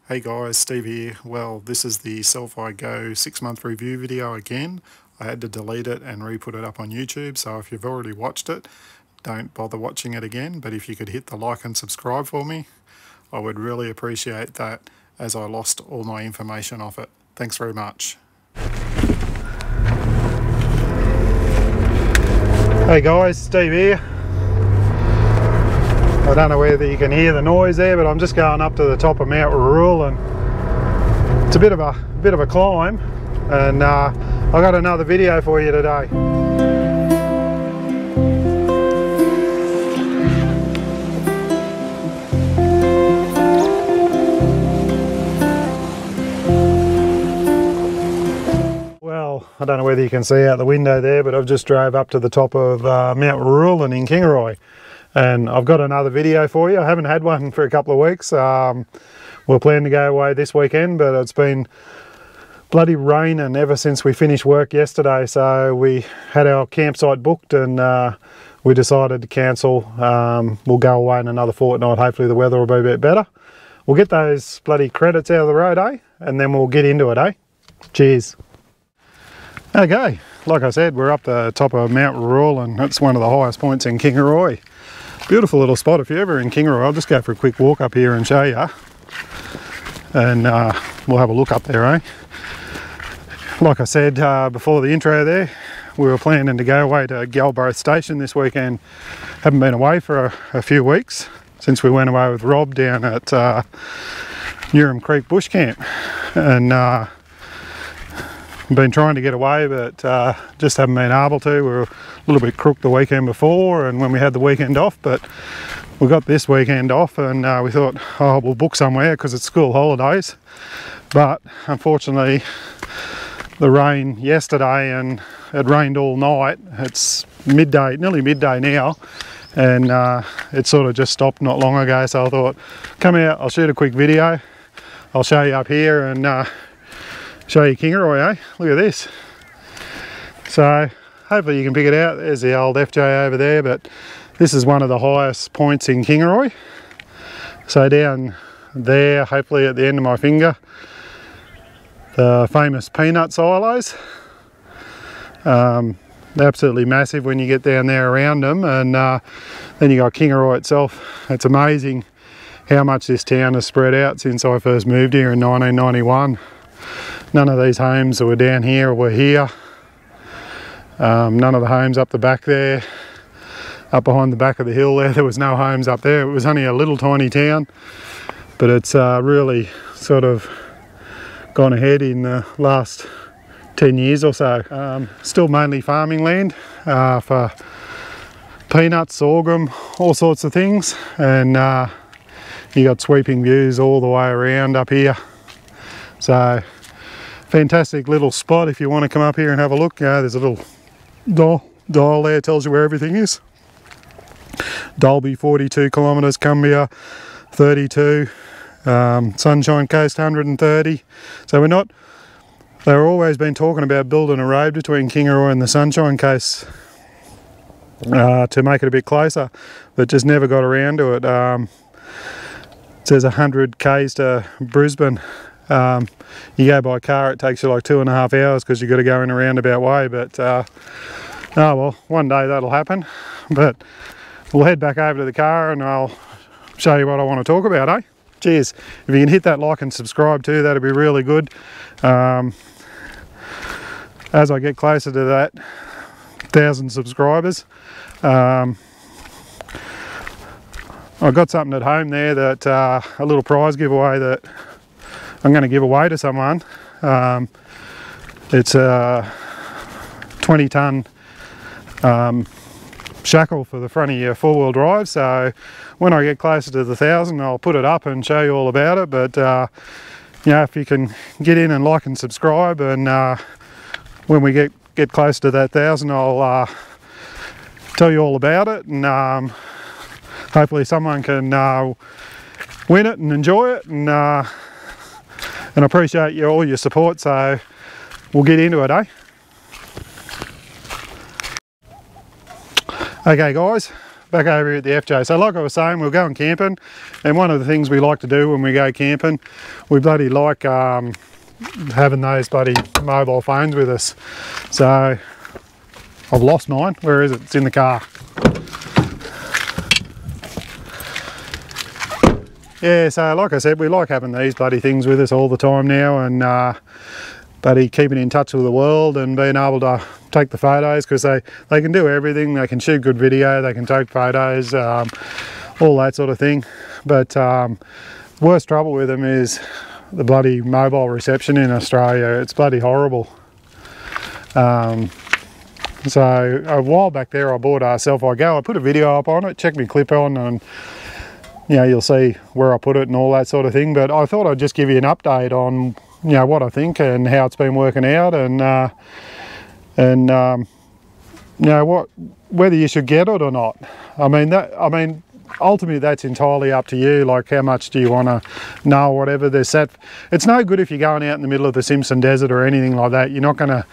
Hey guys, Steve here. Well, this is the Cel-fi Go 6-month review video again. I had to delete it and re-put it up on YouTube, so if you've already watched it, don't bother watching it again. But if you could hit the like and subscribe for me, I would really appreciate that, as I lost all my information off it. Thanks very much. Hey guys, Steve here. I don't know whether you can hear the noise there, but I'm just going up to the top of Mount Rural, and it's a bit of a climb, and I got another video for you today. Well, I don't know whether you can see out the window there, but I've just drove up to the top of Mount Rural in Kingaroy. And I've got another video for you. I haven't had one for a couple of weeks. We're planning to go away this weekend, but it's been bloody raining ever since we finished work yesterday. So we had our campsite booked, and we decided to cancel. We'll go away in another fortnight. Hopefully the weather will be a bit better. We'll get those bloody credits out of the road, eh? And then we'll get into it, eh? Cheers. Okay, like I said, we're up the top of Mount Rural, and it's one of the highest points in Kingaroy. Beautiful little spot. If you're ever in Kingaroy, I'll just go for a quick walk up here and show you, and we'll have a look up there, eh? Like I said before the intro there, we were planning to go away to Galbraith Station this weekend. Haven't been away for a few weeks since we went away with Rob down at Newham Creek Bush Camp, and been trying to get away, but just haven't been able to. We were a little bit crooked the weekend before, and when we had the weekend off, but we got this weekend off, and we thought, oh, we'll book somewhere because it's school holidays. But unfortunately, the rain yesterday, and it rained all night. It's midday, nearly midday now, and it sort of just stopped not long ago. So I thought, come out, I'll shoot a quick video. I'll show you up here and show you Kingaroy, eh? Look at this. So hopefully you can pick it out. There's the old FJ over there, but this is one of the highest points in Kingaroy. So down there, hopefully at the end of my finger, the famous peanut silos. They're absolutely massive when you get down there around them, and then you got Kingaroy itself. It's amazing how much this town has spread out since I first moved here in 1991. None of these homes that were down here were here. None of the homes up the back there, up behind the back of the hill there was no homes up there. It was only a little tiny town, but it's really sort of gone ahead in the last 10 years or so. Still mainly farming land for peanuts, sorghum, all sorts of things, and you got sweeping views all the way around up here. So fantastic little spot if you want to come up here and have a look. There's a little dial there, tells you where everything is. Dalby 42 kilometres, Cumbria 32, Sunshine Coast 130. So they've always been talking about building a road between Kingaroy and the Sunshine Coast to make it a bit closer, but just never got around to it. It says 100 k's to Brisbane. You go by car, it takes you like 2.5 hours because you've got to go in a roundabout way, but oh well, one day that'll happen. But we'll head back over to the car and I'll show you what I want to talk about, eh? Cheers. If you can hit that like and subscribe too, that'd be really good. As I get closer to that 1,000 subscribers, I've got something at home there, that a little prize giveaway that I'm going to give away to someone. It's a 20-ton shackle for the front of your four-wheel drive. So when I get closer to the 1,000, I'll put it up and show you all about it. But you know, if you can get in and like and subscribe, and when we get close to that 1,000, I'll tell you all about it, and hopefully someone can win it and enjoy it, and I appreciate all your support. So we'll get into it, eh? Okay guys, back over here at the FJ. So like I was saying, we're going camping, and one of the things we like to do when we go camping, we bloody like having those bloody mobile phones with us. So I've lost mine. Where is it? It's in the car. Yeah, so like I said, we like having these bloody things with us all the time now, and bloody keeping in touch with the world and being able to take the photos, because they can do everything. They can shoot good video, they can take photos, all that sort of thing. But worst trouble with them is the bloody mobile reception in Australia. It's bloody horrible. So a while back there I bought a Cel-fi Go. I put a video up on it, check my clip on, and you know, you'll see where I put it and all that sort of thing. But I thought I'd just give you an update on, you know, what I think and how it's been working out, and you know, whether you should get it or not. I mean, ultimately that's entirely up to you. Like, how much do you want to know, or whatever. It's no good if you're going out in the middle of the Simpson Desert or anything like that. You're not gonna,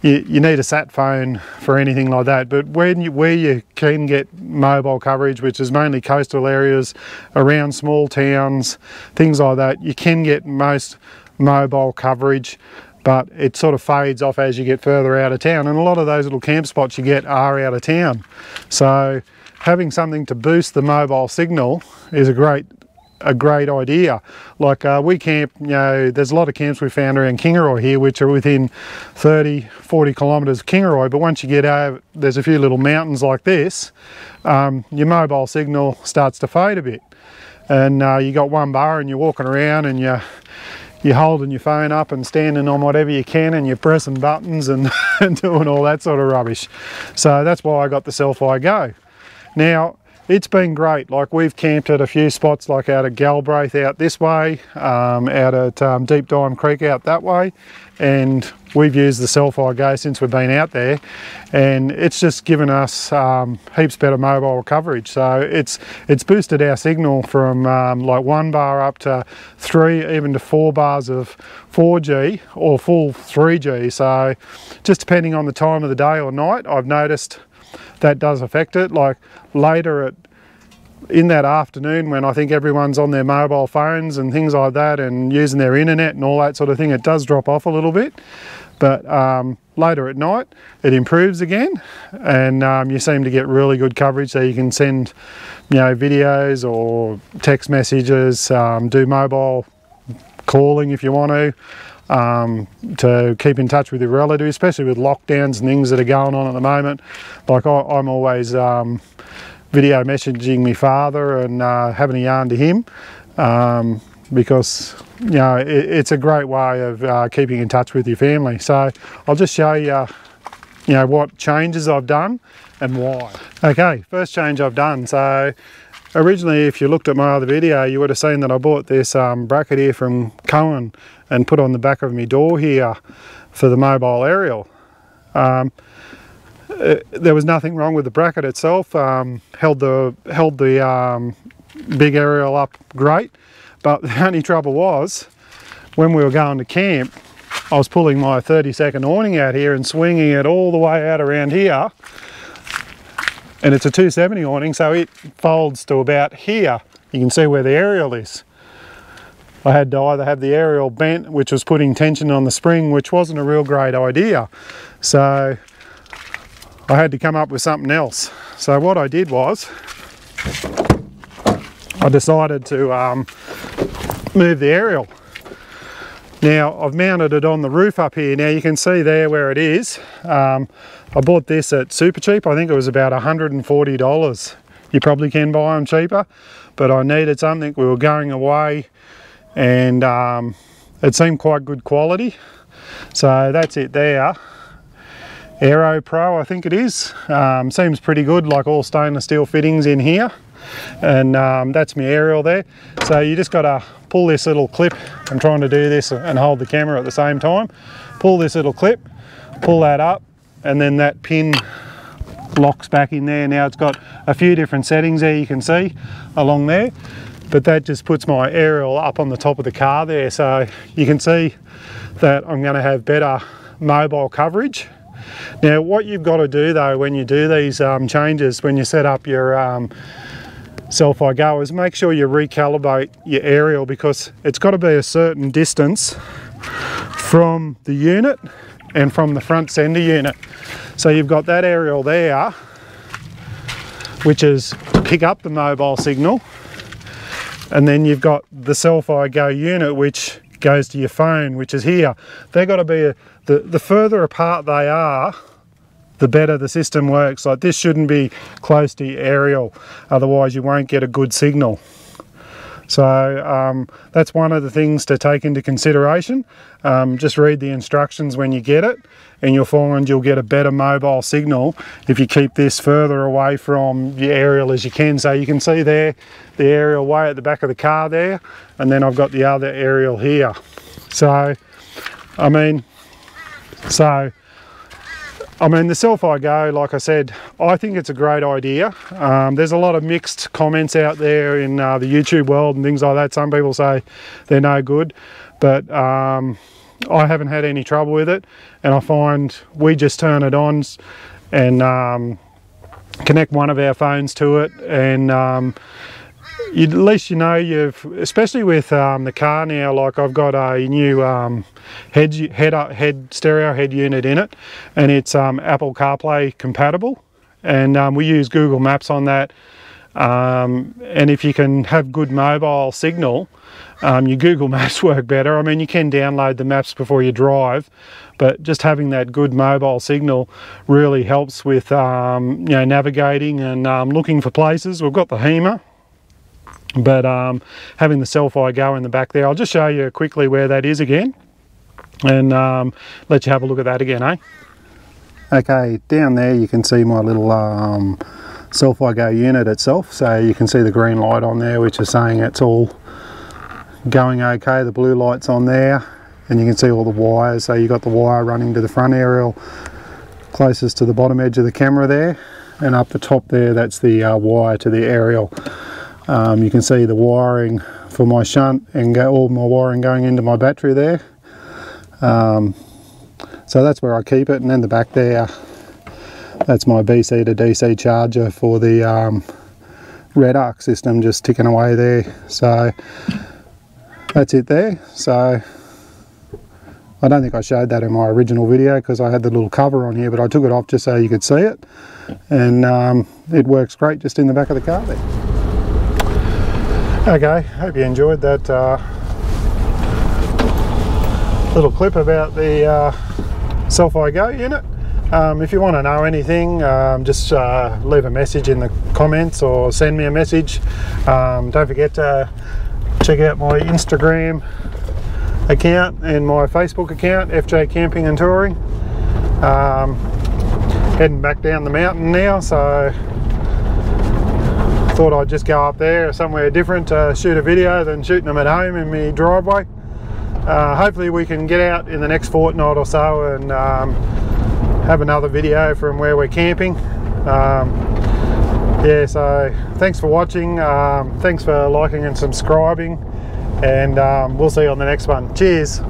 you need a sat phone for anything like that. But where you can get mobile coverage, which is mainly coastal areas around small towns, things like that, you can get most mobile coverage, but it sort of fades off as you get further out of town, and a lot of those little camp spots you get are out of town. So having something to boost the mobile signal is a great idea. Like we camp, you know, there's a lot of camps we found around Kingaroy here which are within 30-40 kilometres of Kingaroy, but once you get over, there's a few little mountains like this, your mobile signal starts to fade a bit, and you got one bar and you're walking around and you're holding your phone up and standing on whatever you can, and you're pressing buttons and, and doing all that sort of rubbish. So that's why I got the Cel-fi Go. Now, it's been great. Like, we've camped at a few spots, like out at Galbraith out this way, out at Deep Dime Creek out that way, and we've used the Cel-fi Go since we've been out there, and it's just given us heaps better mobile coverage. So it's boosted our signal from like 1 bar up to 3, even to 4 bars of 4G or full 3G. So just depending on the time of the day or night, I've noticed that does affect it. Like later in that afternoon, when I think everyone's on their mobile phones and things like that and using their internet and all that sort of thing, it does drop off a little bit. But later at night it improves again, and you seem to get really good coverage, so you can send, you know, videos or text messages, do mobile calling if you want to keep in touch with your relatives, especially with lockdowns and things that are going on at the moment. Like I'm always video messaging my father and having a yarn to him, because, you know, it's a great way of keeping in touch with your family. So I'll just show you, you know, what changes I've done and why. Okay, first change I've done. So originally, if you looked at my other video, you would have seen that I bought this bracket here from Cohen and put on the back of my door here for the mobile aerial. There was nothing wrong with the bracket itself. Held the big aerial up great, but the only trouble was when we were going to camp, I was pulling my 30-second awning out here and swinging it all the way out around here, and it's a 270 awning, so it folds to about here. You can see where the aerial is. I had to either have the aerial bent, which was putting tension on the spring, which wasn't a real great idea. So I had to come up with something else. So what I did was, I decided to move the aerial. Now I've mounted it on the roof up here. Now you can see there where it is. I bought this at super cheap. I think it was about $140. You probably can buy them cheaper, but I needed something. We were going away, and it seemed quite good quality. So that's it there. Aero Pro, I think it is. Seems pretty good, like all stainless steel fittings in here. And that's my aerial there. So you just got to pull this little clip. I'm trying to do this and hold the camera at the same time. Pull this little clip, pull that up, and then that pin locks back in there. Now it's got a few different settings there, you can see along there, but that just puts my aerial up on the top of the car there. So you can see that I'm going to have better mobile coverage. Now what you've got to do though when you do these changes, when you set up your Cel-fi Go, is make sure you recalibrate your aerial, because it's got to be a certain distance from the unit and from the front sender unit. So you've got that aerial there, which is to pick up the mobile signal, and then you've got the Cel-fi Go unit which goes to your phone, which is here. They've got to be the further apart they are, the better the system works. Like this shouldn't be close to your aerial, otherwise you won't get a good signal. So that's one of the things to take into consideration. Just read the instructions when you get it, and you'll find you'll get a better mobile signal if you keep this further away from your aerial as you can. So you can see there the aerial way at the back of the car there, and then I've got the other aerial here. So I mean the Cel-fi Go, like I said, I think it's a great idea. There's a lot of mixed comments out there in the YouTube world and things like that. Some people say they're no good, but I haven't had any trouble with it, and I find we just turn it on and connect one of our phones to it, and at least you know you've, especially with the car now, like I've got a new stereo head unit in it, and it's Apple CarPlay compatible, and we use Google Maps on that, and if you can have good mobile signal, your Google Maps work better. I mean, you can download the maps before you drive, but just having that good mobile signal really helps with you know, navigating and looking for places. We've got the HEMA, but having the Cel-fi Go in the back there, I'll just show you quickly where that is again, and let you have a look at that again, eh? Okay, down there you can see my little Cel-fi Go unit itself. So you can see the green light on there, which is saying it's all going okay. The blue light's on there, and you can see all the wires. So you've got the wire running to the front aerial closest to the bottom edge of the camera there, and up the top there, that's the wire to the aerial. You can see the wiring for my shunt and all my wiring going into my battery there. So that's where I keep it, and then the back there, that's my BC to DC charger for the red arc system, just ticking away there. So that's it there. So I don't think I showed that in my original video because I had the little cover on here, but I took it off just so you could see it, and it works great just in the back of the car there. Okay, hope you enjoyed that little clip about the Cel-fi Go unit. If you want to know anything, just leave a message in the comments or send me a message. Don't forget to check out my Instagram account and my Facebook account, FJ Camping and Touring. Heading back down the mountain now, so thought I'd just go up there somewhere different to shoot a video than shooting them at home in my driveway. Hopefully we can get out in the next fortnight or so and have another video from where we're camping. Yeah, so thanks for watching, thanks for liking and subscribing, and we'll see you on the next one. Cheers.